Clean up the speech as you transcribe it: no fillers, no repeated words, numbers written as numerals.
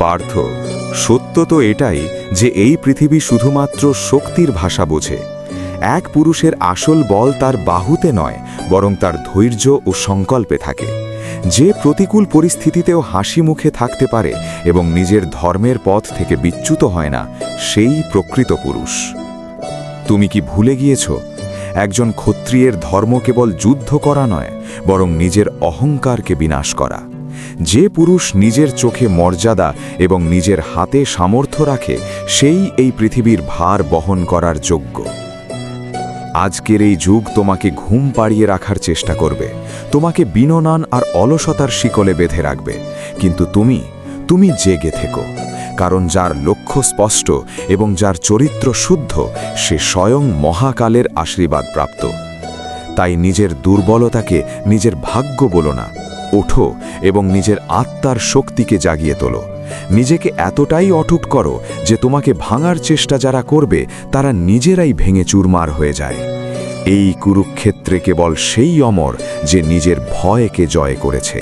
পার্থ, সত্য তো এটাই যে এই পৃথিবী শুধুমাত্র শক্তির ভাষা বোঝে। এক পুরুষের আসল বল তার বাহুতে নয়, বরং তার ধৈর্য ও সংকল্পে থাকে। যে প্রতিকূল পরিস্থিতিতেও হাসি মুখে থাকতে পারে এবং নিজের ধর্মের পথ থেকে বিচ্যুত হয় না, সেই প্রকৃত পুরুষ। তুমি কি ভুলে গিয়েছ, একজন ক্ষত্রিয়ের ধর্ম কেবল যুদ্ধ করা নয়, বরং নিজের অহংকারকে বিনাশ করা। যে পুরুষ নিজের চোখে মর্যাদা এবং নিজের হাতে সামর্থ্য রাখে, সেই এই পৃথিবীর ভার বহন করার যোগ্য। আজকের এই যুগ তোমাকে ঘুম পাড়িয়ে রাখার চেষ্টা করবে, তোমাকে বিননান আর অলসতার শিকলে বেঁধে রাখবে, কিন্তু তুমি জেগে থেকো, কারণ যার লক্ষ্য স্পষ্ট এবং যার চরিত্র শুদ্ধ, সে স্বয়ং মহাকালের আশীর্বাদ প্রাপ্ত। তাই নিজের দুর্বলতাকে নিজের ভাগ্য বলো না, ওঠো এবং নিজের আত্মার শক্তিকে জাগিয়ে তোলো। নিজেকে এতটাই অটুট করো যে তোমাকে ভাঙার চেষ্টা যারা করবে তারা নিজেরাই ভেঙে চুরমার হয়ে যায়। এই কুরুক্ষেত্রে কেবল সেই অমর যে নিজের ভয়কে জয় করেছে।